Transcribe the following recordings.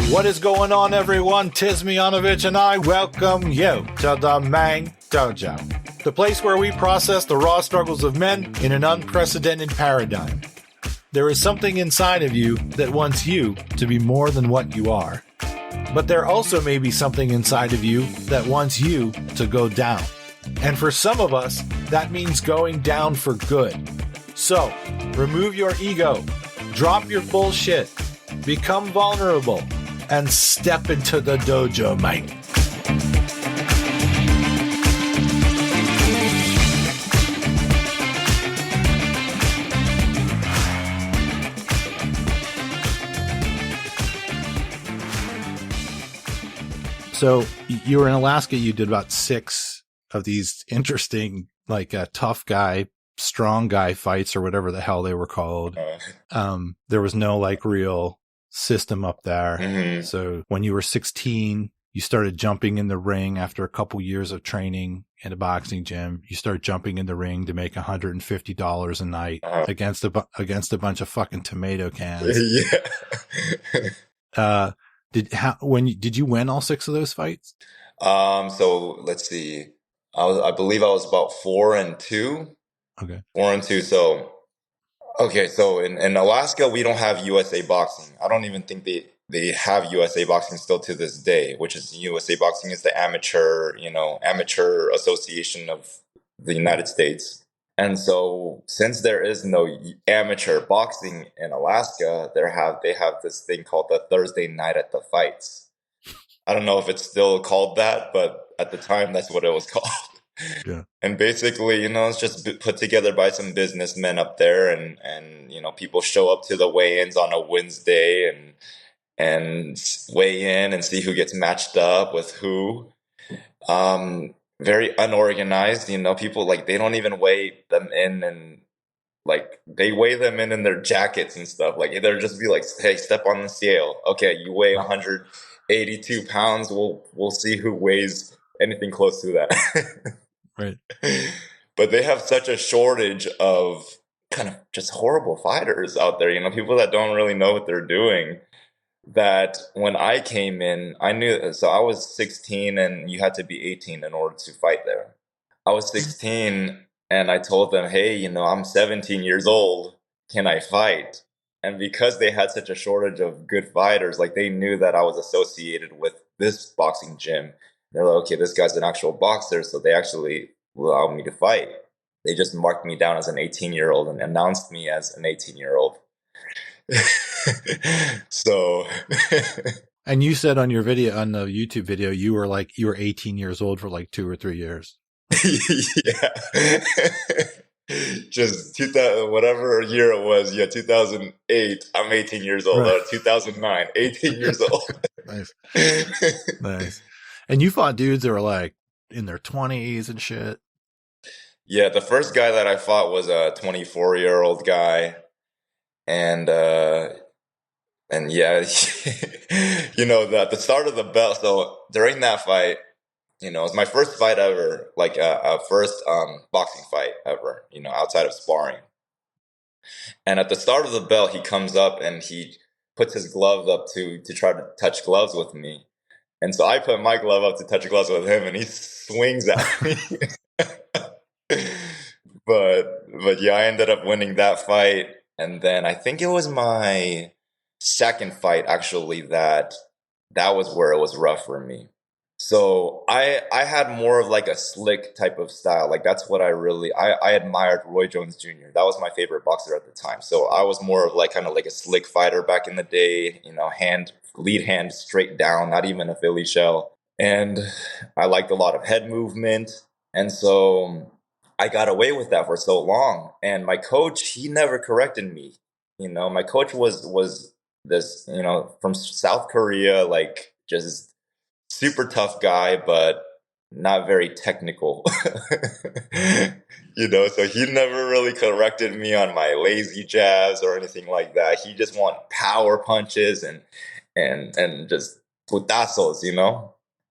What is going on, everyone? Tis Miyanovich, and I welcome you to the main dojo, the place where we process the raw struggles of men in an unprecedented paradigm. There is something inside of you that wants you to be more than what you are. But there also may be something inside of you that wants you to go down. And for some of us, that means going down for good. So, remove your ego, drop your bullshit, become vulnerable, and step into the dojo, mate. So you were in Alaska, you did about 6 of these interesting, like tough guy, strong guy fights or whatever the hell they were called. There was no like real system up there. Mm-hmm. So when you were 16, you started jumping in the ring after a couple years of training in a boxing gym. You start jumping in the ring to make $150 a night against a bunch of fucking tomato cans. Yeah. Did you win all 6 of those fights? So let's see. I believe I was about 4-2. Okay. 4-2. So, okay. So in Alaska, we don't have USA Boxing. I don't even think they have USA Boxing still to this day, which is USA Boxing is the amateur association of the United States. And so since there is no amateur boxing in Alaska, they have this thing called the Thursday night at the fights. I don't know if it's still called that, but at the time, that's what it was called. Yeah. And basically, it's just put together by some businessmen up there, and people show up to the weigh-ins on a Wednesday and weigh in and see who gets matched up with who. Very unorganized, people like they don't even weigh them in, and like they weigh them in their jackets and stuff. Like they'll just be like, "Hey, step on the scale. Okay, you weigh 182 pounds. We'll see who weighs anything close to that." Right. But they have such a shortage of kind of just horrible fighters out there, people that don't really know what they're doing, that when I came in, I knew, so I was 16 and you had to be 18 in order to fight there. I was 16 and I told them, "Hey, I'm 17 years old. Can I fight?" And because they had such a shortage of good fighters, like they knew that I was associated with this boxing gym. They're like, "Okay, this guy's an actual boxer." So they actually allowed me to fight. They just marked me down as an 18-year-old and announced me as an 18-year-old. So. And you said on your video, on the YouTube video, you were 18 years old for like 2 or 3 years. Yeah. Just 2000, whatever year it was. Yeah. 2008. I'm 18 years old. Right. 2009, 18 years old. Nice. Nice. And you fought dudes that were like in their 20s and shit. Yeah. The first guy that I fought was a 24-year-old guy. And yeah, at the start of the belt. So during that fight, it was my first fight ever, like a first boxing fight ever, outside of sparring. And at the start of the bell, he comes up and he puts his glove up to try to touch gloves with me. And so I put my glove up to touch gloves with him, and he swings at me. But yeah, I ended up winning that fight. And then I think it was my second fight, actually, that was where it was rough for me. So I had more of like a slick type of style. Like that's what I admired Roy Jones Jr. That was my favorite boxer at the time. So I was more of like kind of like a slick fighter back in the day, lead hand straight down, not even a Philly shell. And I liked a lot of head movement. And so I got away with that for so long. And my coach, he never corrected me. My coach was this, from South Korea, like just super tough guy, but not very technical. So he never really corrected me on my lazy jabs or anything like that. He just wanted power punches and just putazos,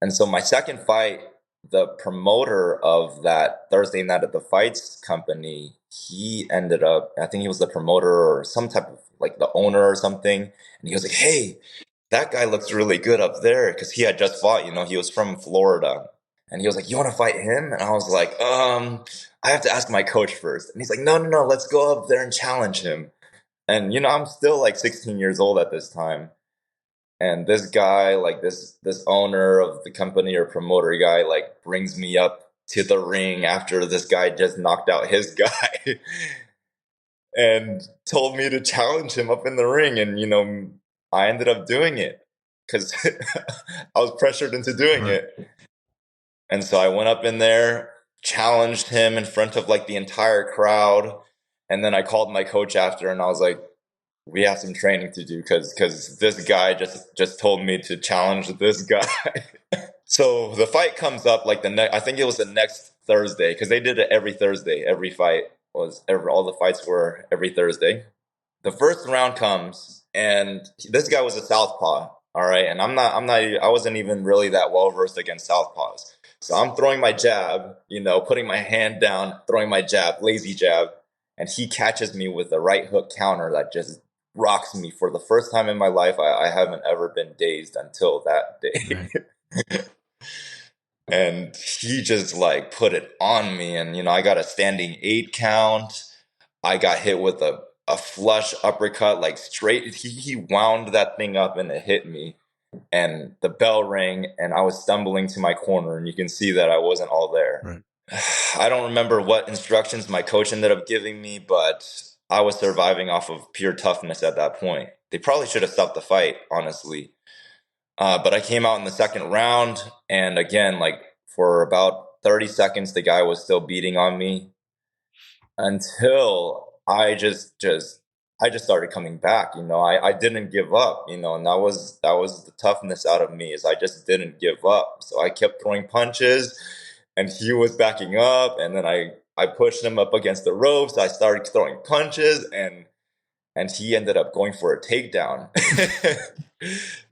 And so my second fight, the promoter of that Thursday Night at the Fights company, he ended up, I think he was the promoter or some type of like the owner or something. And he was like, "Hey, that guy looks really good up there, because he had just fought, he was from Florida. And he was like, you want to fight him? And I was like, I have to ask my coach first. And he's like, no, no, no, let's go up there and challenge him. And, I'm still like 16 years old at this time. And this guy, like this owner of the company or promoter guy, like brings me up to the ring after this guy just knocked out his guy and told me to challenge him up in the ring. And, I ended up doing it because I was pressured into doing it. And so I went up in there, challenged him in front of like the entire crowd. And then I called my coach after and I was like, we have some training to do because this guy just told me to challenge this guy. So the fight comes up like I think it was the next Thursday, because they did it every Thursday. Every fight all the fights were every Thursday. The first round comes and this guy was a southpaw. All right. And I wasn't even really that well versed against southpaws. So I'm throwing my jab, putting my hand down, throwing my jab, lazy jab. And he catches me with a right hook counter that just rocks me. For the first time in my life, I haven't ever been dazed until that day. Right. And he just like put it on me. And, I got a standing 8 count. I got hit with a flush uppercut, like straight. He wound that thing up and it hit me. And the bell rang and I was stumbling to my corner, and you can see that I wasn't all there. Right. I don't remember what instructions my coach ended up giving me, but I was surviving off of pure toughness at that point. They probably should have stopped the fight, honestly. But I came out in the second round, and again, like for about 30 seconds, the guy was still beating on me until I just started coming back. I didn't give up, and that was the toughness out of me, is I just didn't give up. So I kept throwing punches and he was backing up, and then I pushed him up against the ropes. I started throwing punches and he ended up going for a takedown.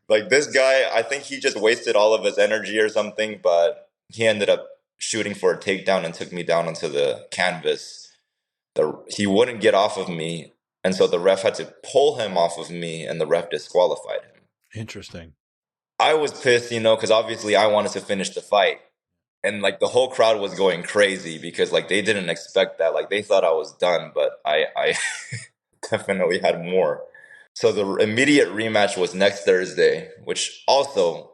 Like this guy, I think he just wasted all of his energy or something, but he ended up shooting for a takedown and took me down onto the canvas. He wouldn't get off of me. And so the ref had to pull him off of me, and the ref disqualified him. Interesting. I was pissed, because obviously I wanted to finish the fight. And like the whole crowd was going crazy because like they didn't expect that. Like they thought I was done, but I definitely had more. So the immediate rematch was next Thursday, which also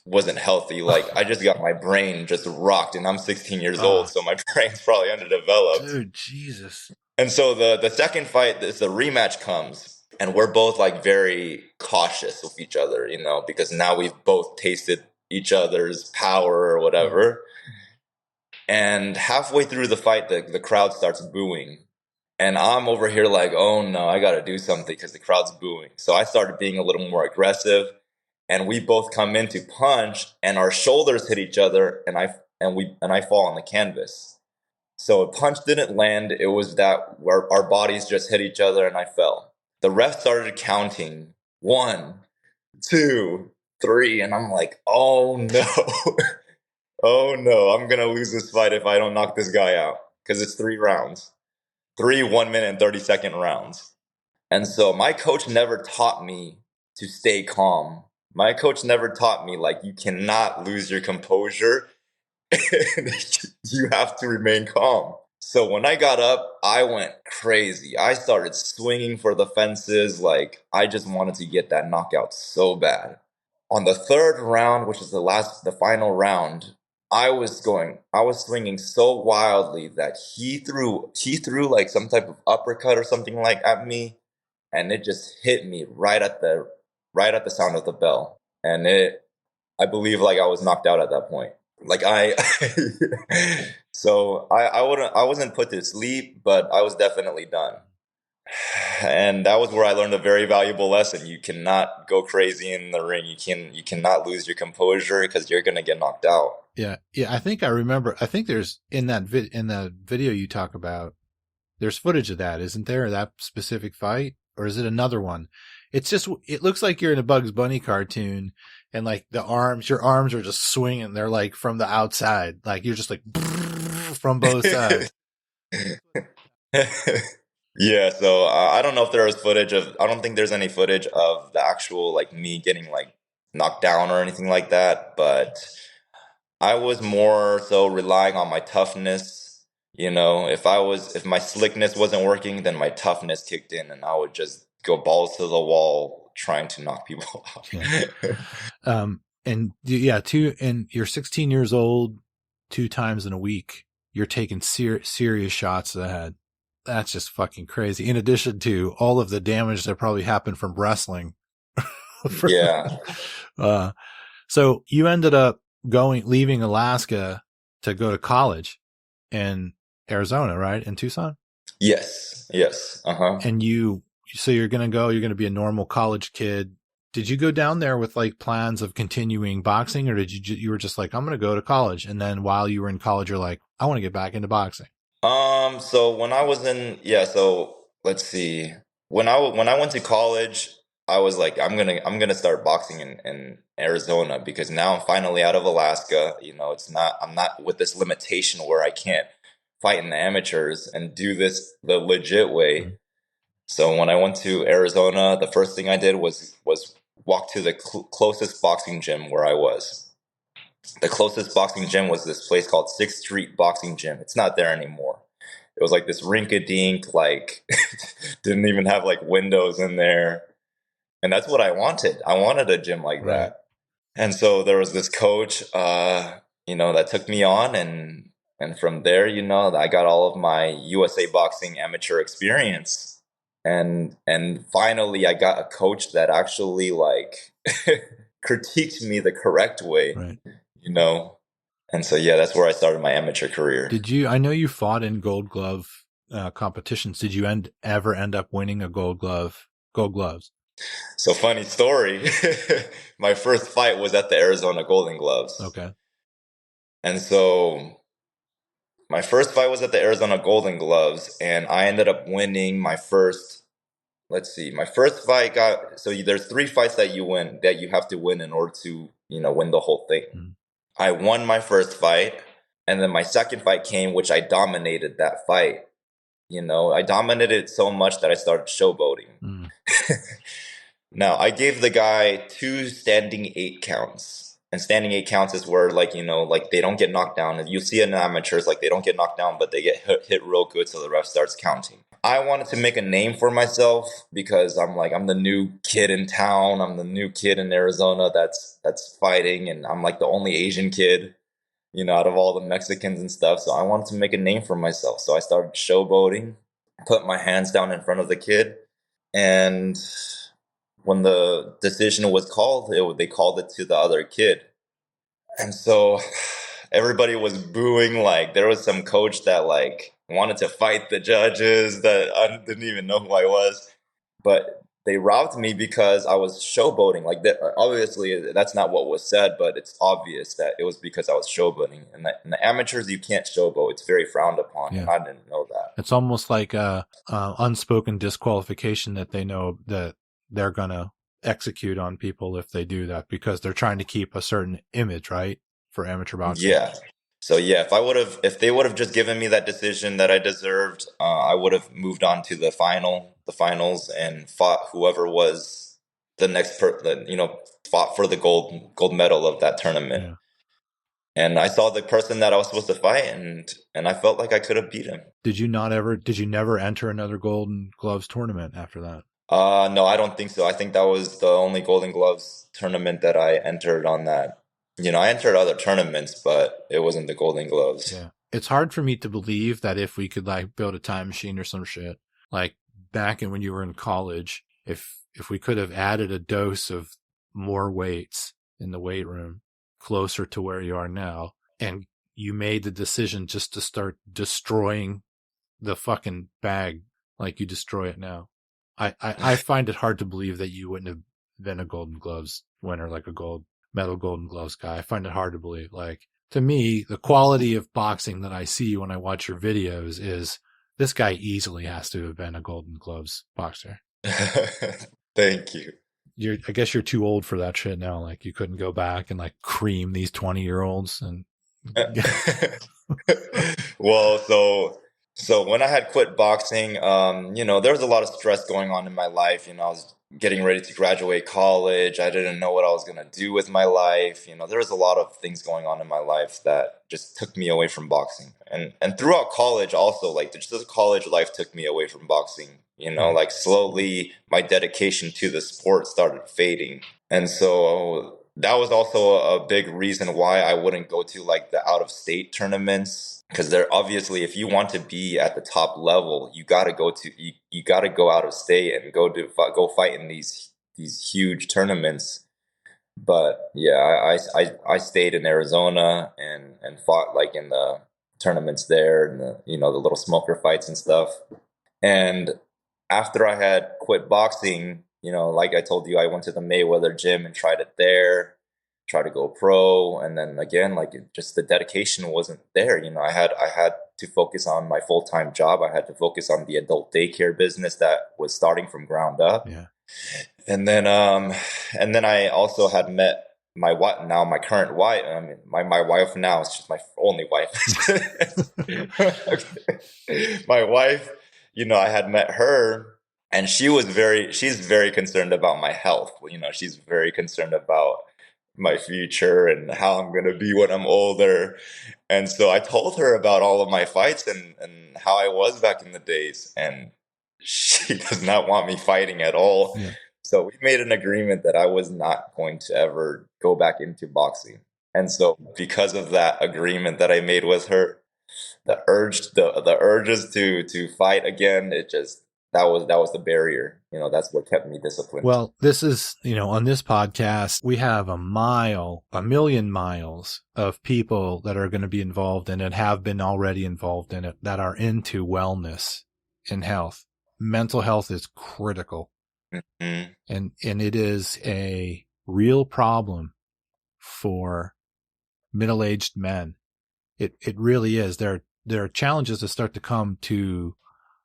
wasn't healthy. Like I just got my brain just rocked, and I'm 16 years old, so my brain's probably underdeveloped. Dude, Jesus. And so the second fight, the rematch comes, and we're both like very cautious with each other, because now we've both tasted each other's power or whatever. And halfway through the fight, the crowd starts booing. And I'm over here like, oh no, I got to do something because the crowd's booing. So I started being a little more aggressive, and we both come in to punch, and our shoulders hit each other, and I fall on the canvas. So a punch didn't land. It was that where our bodies just hit each other and I fell. The ref started counting 1, 2, 3, and I'm like, oh no. Oh no, I'm going to lose this fight if I don't knock this guy out, because it's 3 rounds. 3 1-minute and 30-second rounds. And so my coach never taught me to stay calm. My coach never taught me, like, you cannot lose your composure. You have to remain calm. So when I got up, I went crazy. I started swinging for the fences. Like, I just wanted to get that knockout so bad. On the third round, which is the final round, I was swinging so wildly that he threw like some type of uppercut or something like at me, and it just hit me right at the sound of the bell. And I believe like I was knocked out at that point. Like so I wasn't put to sleep, but I was definitely done. And that was where I learned a very valuable lesson. You cannot go crazy in the ring. You cannot lose your composure, because you're gonna get knocked out. Yeah. I think I remember. I think there's in the video you talk about, there's footage of that, isn't there? That specific fight, or is it another one? It looks like you're in a Bugs Bunny cartoon, and like your arms are just swinging. They're like from the outside, like you're just like from both sides. Yeah, so I don't know if there was footage of. I don't think there's any footage of the actual like me getting like knocked down or anything like that. But I was more so relying on my toughness. If my slickness wasn't working, then my toughness kicked in, and I would just go balls to the wall trying to knock people Yeah. out. And and you're 16 years old, 2 times in a week. You're taking serious shots to the head. That's just fucking crazy. In addition to all of the damage that probably happened from wrestling. Yeah. So you ended up leaving Alaska to go to college in Arizona, right? In Tucson? Yes. Yes. Uh-huh. And so you're going to be a normal college kid. Did you go down there with like plans of continuing boxing, or you were just like, I'm going to go to college? And then while you were in college, you're like, I want to get back into boxing. So when I was so let's see. When I went to college, I was like, I'm gonna start boxing in Arizona because now I'm finally out of Alaska. I'm not with this limitation where I can't fight in the amateurs and do this the legit way. So when I went to Arizona, the first thing I did was walk to the closest boxing gym where I was. The closest boxing gym was this place called Sixth Street Boxing Gym. It's not there anymore. It was like this rink-a-dink, like didn't even have like windows in there. And that's what I wanted. I wanted a gym like that. And so there was this coach, that took me on, and from there, I got all of my USA boxing amateur experience. And finally I got a coach that actually like critiqued me the correct way. Right. And so, yeah, that's where I started my amateur career. I know you fought in gold glove competitions. Did you ever end up winning a gold gloves? So funny story. My first fight was at the Arizona Golden Gloves. Okay. And so my first fight was at the Arizona Golden Gloves, and I ended up winning my first, my first fight there's 3 fights that you have to win in order to, win the whole thing. Mm. I won my first fight, and then my second fight came, which I dominated that fight. I dominated it so much that I started showboating. Mm. Now, I gave the guy 2 standing 8 counts. And standing 8 counts is where, they don't get knocked down. You see in amateurs, they don't get knocked down, but they get hit real good, so the ref starts counting. I wanted to make a name for myself because I'm the new kid in town. I'm the new kid in Arizona that's fighting, and I'm the only Asian kid, out of all the Mexicans and stuff. So I wanted to make a name for myself. So I started showboating, put my hands down in front of the kid, and when the decision was called, they called it to the other kid. And so everybody was booing. There was some coach that wanted to fight the judges that I didn't even know who I was. But they robbed me because I was showboating. Obviously, that's not what was said, but it's obvious that it was because I was showboating. And in the amateurs, you can't showboat. It's very frowned upon. Yeah. And I didn't know that. It's almost like a unspoken disqualification that they know that they're going to execute on people if they do that because they're trying to keep a certain image, right? For amateur boxing. Yeah. So yeah, if they would have just given me that decision that I deserved, I would have moved on to the finals and fought whoever was the next fought for the gold medal of that tournament. Yeah. And I saw the person that I was supposed to fight, and I felt like I could have beat him. Did you never enter another Golden Gloves tournament after that? No, I don't think so. I think that was the only Golden Gloves tournament that I entered on that. I entered other tournaments, but it wasn't the Golden Gloves. Yeah. It's hard for me to believe that if we could build a time machine or some shit, back when you were in college, if we could have added a dose of more weights in the weight room closer to where you are now, and you made the decision just to start destroying the fucking bag like you destroy it now. I find it hard to believe that you wouldn't have been a Golden Gloves winner, a gold medal Golden Gloves guy. I find it hard to believe. To me, the quality of boxing that I see when I watch your videos is this guy easily has to have been a Golden Gloves boxer. Thank you. I guess you're too old for that shit now. You couldn't go back and cream these 20-year-olds and Well, So when I had quit boxing, there was a lot of stress going on in my life. I was getting ready to graduate college. I didn't know what I was going to do with my life. There was a lot of things going on in my life that just took me away from boxing. And throughout college also, like just the college life took me away from boxing. Like slowly my dedication to the sport started fading. And so that was also a big reason why I wouldn't go to like the out of state tournaments, because they're obviously, if you want to be at the top level, you got to you got to go out of state and go fight in these huge tournaments. But yeah, I stayed in Arizona and fought like in the tournaments there, and the little smoker fights and stuff. And after I had quit boxing, like I told you, I went to the Mayweather gym and tried it there, tried to go pro. And then again, like just the dedication wasn't there. I had to focus on my full-time job. I had to focus on the adult daycare business that was starting from ground up. Yeah. And then I also had met my wife, now my current wife. I mean, my wife now is just my only wife. My wife, I had met her, and she's very concerned about my health. She's very concerned about my future and how I'm going to be when I'm older. And so I told her about all of my fights and how I was back in the days. And she does not want me fighting at all. Yeah. So we made an agreement that I was not going to ever go back into boxing. And so because of that agreement that I made with her, the urges to fight again, that was the barrier. That's what kept me disciplined. Well, this is, on this podcast, we have a million miles of people that are going to be involved in it, have been already involved in it, that are into wellness and health. Mental health is critical. Mm-hmm. And it is a real problem for middle-aged men. It really is. There are challenges that start to come to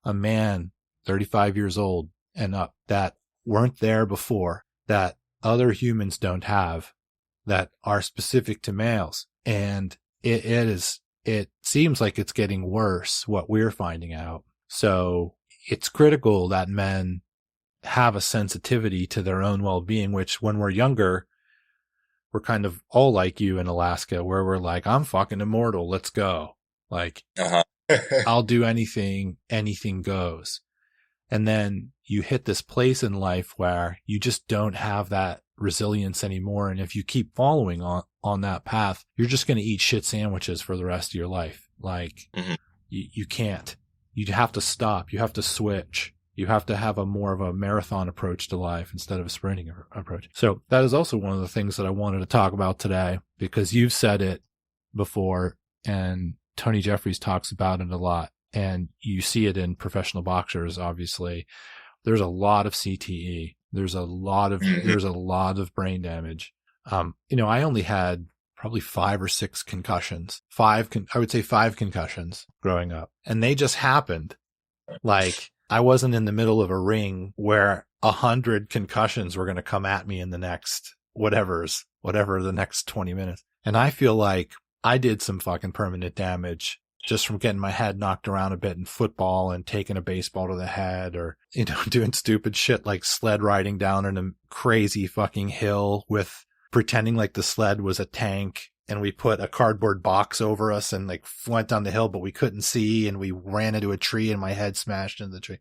a man 35 years old and up that weren't there before, that other humans don't have, that are specific to males. And it seems like it's getting worse, what we're finding out. So it's critical that men have a sensitivity to their own well-being, which when we're younger, we're kind of all like you in Alaska, where we're like, I'm fucking immortal. Let's go. Like, I'll do anything goes. And then you hit this place in life where you just don't have that resilience anymore. And if you keep following on that path, you're just going to eat shit sandwiches for the rest of your life. Like, you can't. You have to stop. You have to switch. You have to have more of a marathon approach to life instead of a sprinting approach. So that is also one of the things that I wanted to talk about today, because you've said it before and Tony Jeffries talks about it a lot, and you see it in professional boxers. Obviously, there's a lot of CTE. There's a lot of brain damage. I only had probably 5 or 6 concussions, I would say 5 concussions growing up. And they just happened. Like, I wasn't in the middle of a ring where 100 concussions were going to come at me in the next whatever the next 20 minutes. And I feel like I did some fucking permanent damage just from getting my head knocked around a bit in football and taking a baseball to the head, or, doing stupid shit like sled riding down in a crazy fucking hill with pretending like the sled was a tank. And we put a cardboard box over us and like went down the hill, but we couldn't see. And we ran into a tree and my head smashed into the tree.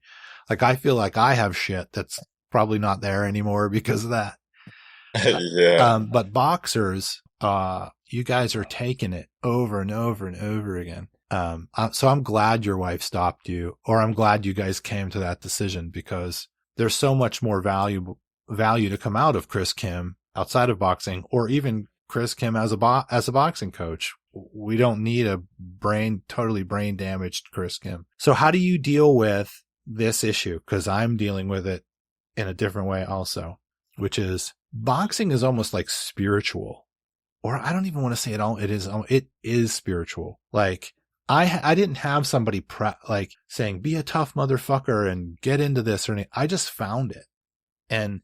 Like, I feel like I have shit that's probably not there anymore because of that. Yeah. But boxers, you guys are taking it over and over and over again. So I'm glad your wife stopped you, or I'm glad you guys came to that decision, because there's so much more value to come out of Chris Kim outside of boxing, or even Chris Kim as a boxing coach. We don't need a totally brain damaged Chris Kim. So how do you deal with this issue? Because I'm dealing with it in a different way also, which is boxing is almost like spiritual, or I don't even want to say it all. It is spiritual. Like, I didn't have somebody like saying, be a tough motherfucker and get into this or anything. I just found it, and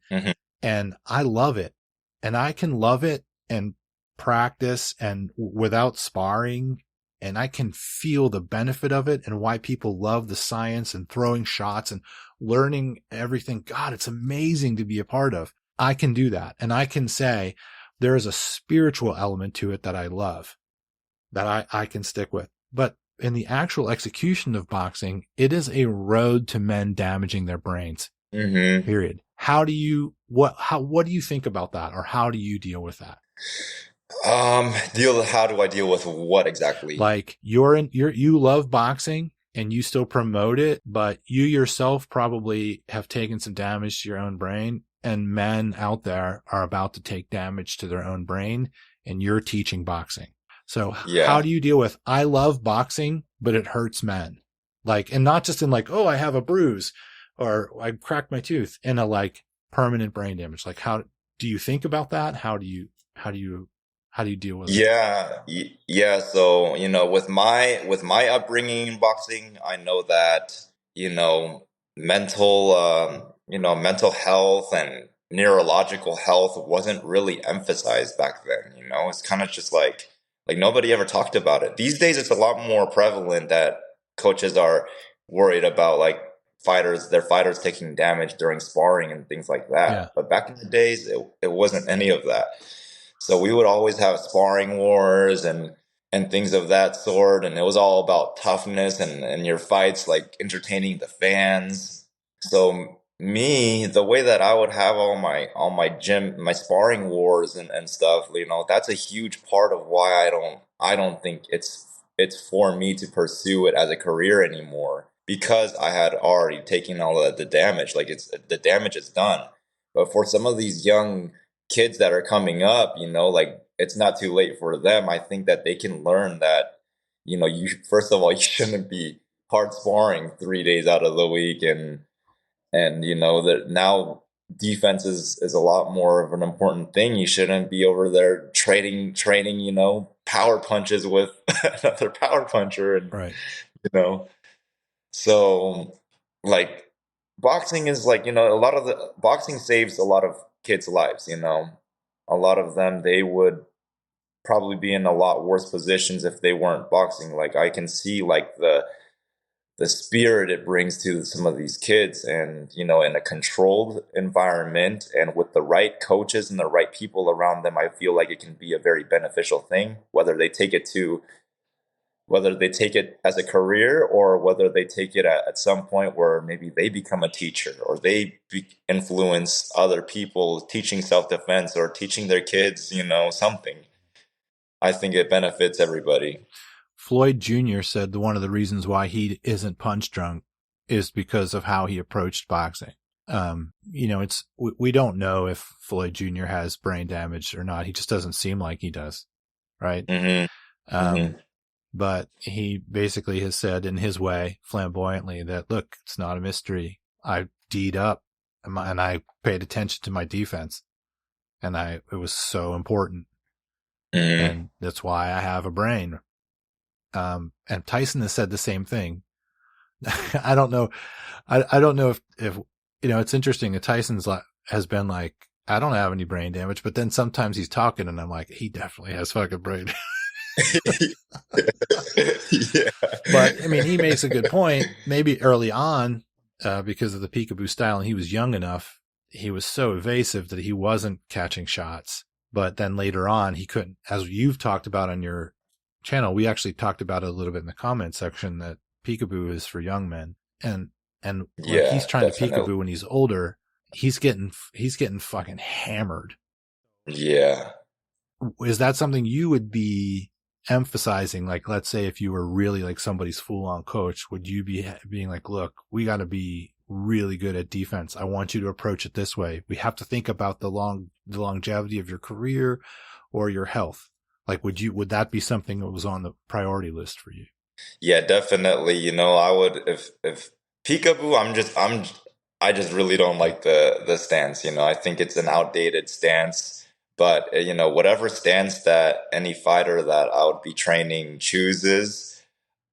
I love it, and I can love it and practice, and without sparring and I can feel the benefit of it and why people love the science and throwing shots and learning everything. God, it's amazing to be a part of. I can do that. And I can say there is a spiritual element to it that I love, that I can stick with. But in the actual execution of boxing, it is a road to men damaging their brains. Mm-hmm. Period. What do you think about that, or how do you deal with that? How do I deal with what exactly? Like you love boxing and you still promote it, but you yourself probably have taken some damage to your own brain, and men out there are about to take damage to their own brain, and you're teaching boxing. So how do you deal with, I love boxing, but it hurts men? Like, and not just in like, oh, I have a bruise or I cracked my tooth, in a like permanent brain damage. Like, how do you think about that? How do you deal with it? Yeah. So, with my upbringing in boxing, I know that, mental health and neurological health wasn't really emphasized back then. It's kind of just like nobody ever talked about it. These days, it's a lot more prevalent that coaches are worried about like their fighters taking damage during sparring and things like that. Yeah. But back in the days, it wasn't any of that. So we would always have sparring wars and things of that sort, and it was all about toughness and your fights, like entertaining the fans. So me, the way that I would have my sparring wars and stuff, that's a huge part of why I don't think it's for me to pursue it as a career anymore, because I had already taken all of the damage. Like, the damage is done. But for some of these young kids that are coming up, like, it's not too late for them. I think that they can learn that, you first of all, you shouldn't be hard sparring 3 days out of the week, and that now defense is a lot more of an important thing. You shouldn't be over there training, power punches with another power puncher, and Right. So, like, boxing is like, a lot of the boxing saves a lot of kids' lives. A lot of them, they would probably be in a lot worse positions if they weren't boxing. Like, I can see like the spirit it brings to some of these kids, and in a controlled environment and with the right coaches and the right people around them, I feel like it can be a very beneficial thing, whether they take it as a career or whether they take it at some point where maybe they become a teacher, or they influence other people teaching self-defense or teaching their kids, something. I think it benefits everybody. Floyd Jr. said that one of the reasons why he isn't punch drunk is because of how he approached boxing. We don't know if Floyd Jr. has brain damage or not. He just doesn't seem like he does. Right. Mm-hmm. But he basically has said in his way, flamboyantly, that, look, it's not a mystery. I D'd up and I paid attention to my defense, and it was so important. Mm-hmm. And that's why I have a brain. And Tyson has said the same thing. I don't know. I don't know if it's interesting that Tyson's has been like, I don't have any brain damage, but then sometimes he's talking and I'm like, he definitely has fucking brain damage. Yeah. But I mean, he makes a good point. Maybe early on, because of the peekaboo style, and he was young enough, he was so evasive that he wasn't catching shots. But then later on, he couldn't, as you've talked about on your channel, we actually talked about it a little bit in the comment section, that peekaboo is for young men. And when he's trying definitely to peekaboo when he's older, he's getting fucking hammered. Yeah. Is that something you would be emphasizing? Like, let's say if you were really like somebody's full-on coach, would you be being like, look, we got to be really good at defense. I want you to approach it this way. We have to think about the longevity of your career or your health. Like, would that be something that was on the priority list for you? Yeah, definitely. I would, if peekaboo, I just really don't like the stance. I think it's an outdated stance. But whatever stance that any fighter that I would be training chooses,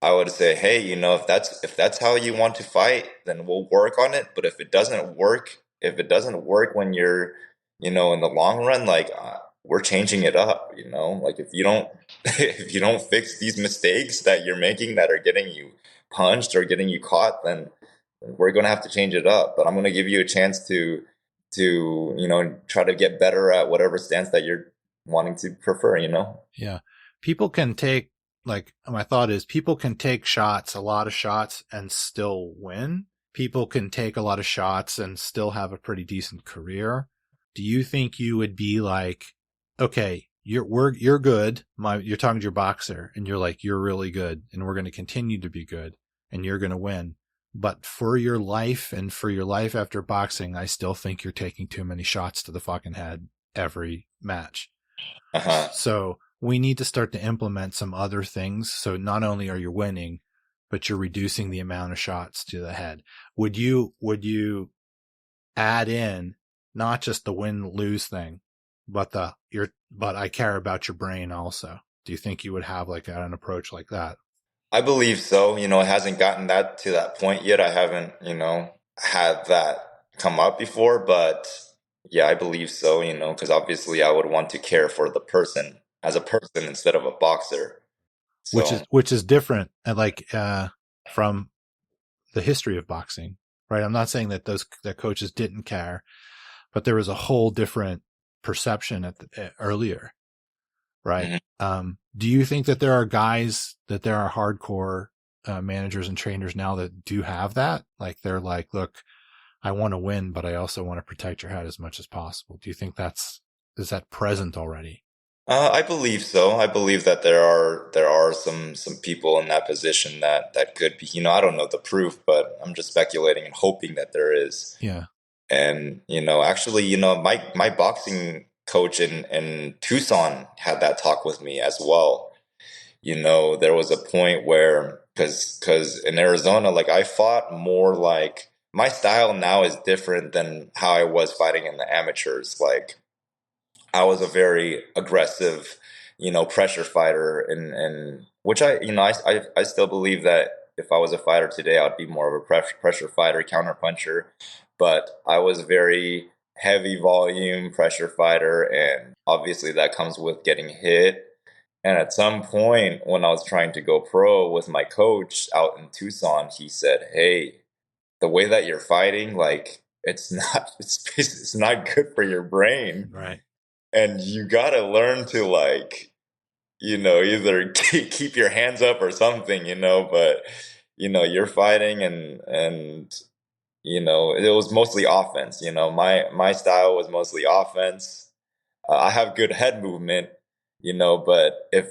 I would say, hey, if that's how you want to fight, then we'll work on it. But if it doesn't work when you're, in the long run, like, we're changing it up, you know? Like if you don't if you don't fix these mistakes that you're making that are getting you punched or getting you caught, then we're going to have to change it up. But I'm going to give you a chance to, you know, try to get better at whatever stance that you're wanting to prefer, you know? Yeah. People can take, like, my thought is people can take shots, a lot of shots, and still win. People can take a lot of shots and still have a pretty decent career. Do you think you would be like, okay, you're good. You're talking to your boxer and you're like, you're really good and we're going to continue to be good and you're going to win. But for your life and for your life after boxing, I still think you're taking too many shots to the fucking head every match. Uh-huh. So we need to start to implement some other things. So not only are you winning, but you're reducing the amount of shots to the head. Would you add in not just the win-lose thing, but but I care about your brain also? Do you think you would have like an approach like that? I believe so. You know, it hasn't gotten that to that point yet. I haven't, you know, had that come up before, but yeah, I believe so, you know, because obviously I would want to care for the person as a person instead of a boxer. So, Which is different, from the history of boxing, right? I'm not saying that that coaches didn't care, but there was a whole different perception earlier, right? mhm. Do you think that there are hardcore managers and trainers now that do have that? Like they're like, look, I want to win, but I also want to protect your head as much as possible. Do you think is that present already? I believe so. I believe that there are some people in that position that could be, you know, I don't know the proof, but I'm just speculating and hoping that there is. Yeah. And, you know, actually, you know, my boxing coach in Tucson had that talk with me as well. You know, there was a point where, cause in Arizona, like I fought more like my style now is different than how I was fighting in the amateurs. Like I was a very aggressive, you know, pressure fighter, and which you know, I still believe that if I was a fighter today, I'd be more of a pressure fighter, counter puncher. But I was very heavy volume pressure fighter, and obviously that comes with getting hit. And at some point, when I was trying to go pro with my coach out in Tucson, he said, "Hey, the way that you're fighting, like it's not, it's not good for your brain." Right. And you gotta learn to like, you know, either keep your hands up or something, you know, but you know, you're fighting and you know, it was mostly offense, you know, my style was mostly offense. I have good head movement, you know, but if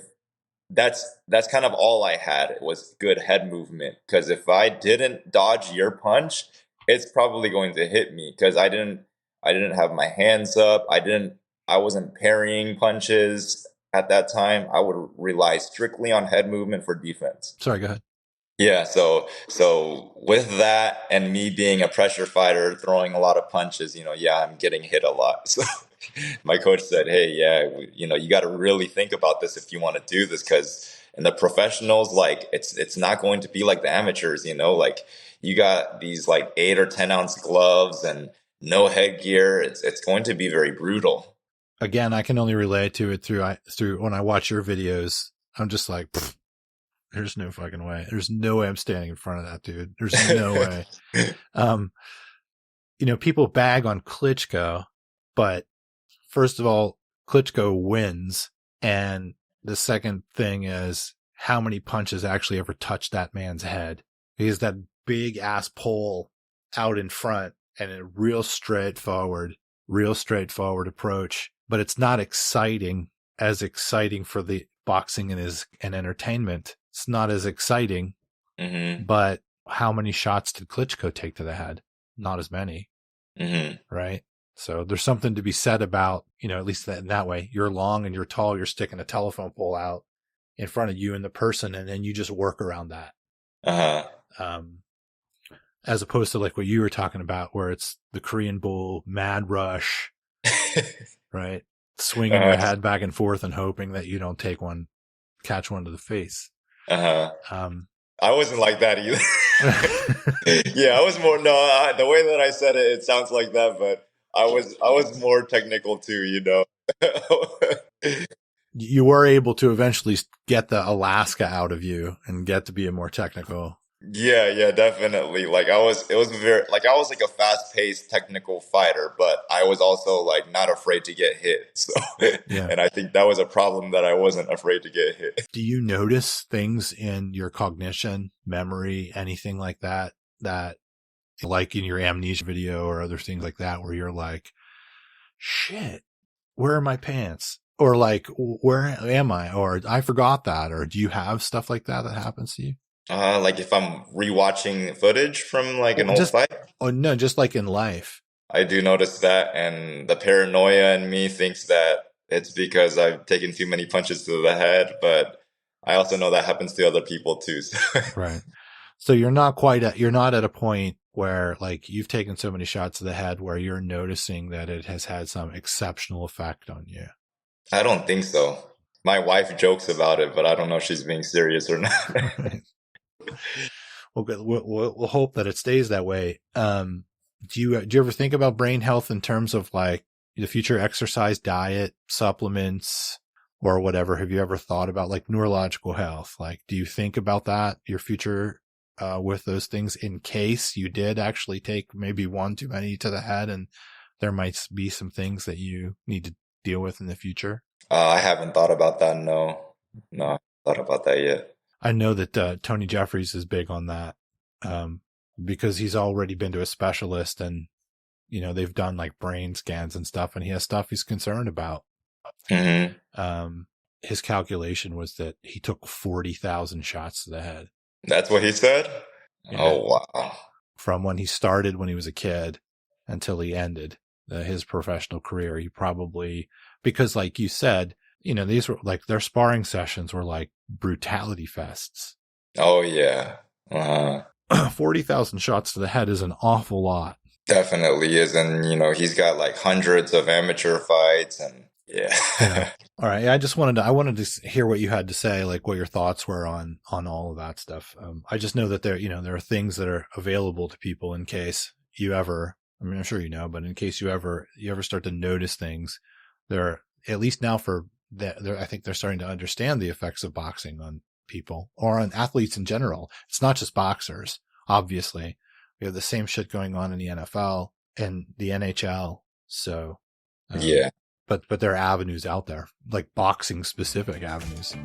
that's kind of all I had was good head movement, because if I didn't dodge your punch, it's probably going to hit me because I didn't have my hands up. I wasn't parrying punches at that time. I would rely strictly on head movement for defense. Sorry, go ahead. Yeah, so with that and me being a pressure fighter, throwing a lot of punches, you know, yeah, I'm getting hit a lot. So my coach said, "Hey, yeah, you know, you got to really think about this if you want to do this, because in the professionals, like it's not going to be like the amateurs, you know, like you got these like 8 or 10 ounce gloves and no headgear. It's going to be very brutal." Again, I can only relate to it through when I watch your videos. I'm just like, there's no fucking way. There's no way I'm standing in front of that dude. There's no way. You know, people bag on Klitschko, but first of all, Klitschko wins. And the second thing is how many punches actually ever touched that man's head. Because that big ass pole out in front and a real straightforward approach, but it's not as exciting for the boxing and entertainment. It's not as exciting, hmm but how many shots did Klitschko take to the head? Not as many, hmm right? So there's something to be said about, you know, at least in that way. You're long and you're tall, you're sticking a telephone pole out in front of you and the person, and then you just work around that. Uh-huh. As opposed to like what you were talking about, where it's the Korean Bull, mad rush, right? Swinging your head back and forth and hoping that you don't catch one to the face. Uh-huh. Um, I wasn't like that either. Yeah, I was more the way that I said it, it sounds like that, but I was more technical too, you know. You were able to eventually get the Alaska out of you and get to be a more technical. Yeah, yeah, definitely. Like it was very, like I was like a fast-paced technical fighter, but I was also like not afraid to get hit. So, Yeah. and I think that was a problem that I wasn't afraid to get hit. Do you notice things in your cognition, memory, anything like that, like in your amnesia video or other things like that, where you're like, shit, where are my pants? Or like, where am I? Or I forgot that. Or do you have stuff like that that happens to you? Like if I'm rewatching footage from like an Or old just, fight, oh no, just like in life. I do notice that, and the paranoia in me thinks that it's because I've taken too many punches to the head, but I also know that happens to other people too. So. Right. So you're not at a point where like you've taken so many shots to the head where you're noticing that it has had some exceptional effect on you. I don't think so. My wife jokes about it, but I don't know if she's being serious or not. Right. Well, good. We'll hope that it stays that way. Do you ever think about brain health in terms of like the future exercise, diet, supplements, or whatever? Have you ever thought about like neurological health? Like, do you think about that, your future, with those things in case you did actually take maybe one too many to the head and there might be some things that you need to deal with in the future? I haven't thought about that. No, no, I haven't thought about that yet. I know that Tony Jeffries is big on that, because he's already been to a specialist and, you know, they've done like brain scans and stuff and he has stuff he's concerned about. Mm-hmm. His calculation was that he took 40,000 shots to the head. That's what he said? Yeah. Oh, wow. From when he started when he was a kid until he ended his professional career. He probably, because like you said, you know, these were like their sparring sessions were like brutality fests. Oh, yeah. Uh-huh. 40,000 shots to the head is an awful lot. Definitely is. And, you know, he's got like hundreds of amateur fights and yeah. All right. I wanted to hear what you had to say, like what your thoughts were on all of that stuff. I just know that there are things that are available to people in case you ever, I mean, I'm sure you know, but in case you ever start to notice things, there, at least now for that, I think they're starting to understand the effects of boxing on people or on athletes in general. It's not just boxers, obviously. We have the same shit going on in the NFL and the NHL. So, Yeah. but there are avenues out there, like boxing specific avenues.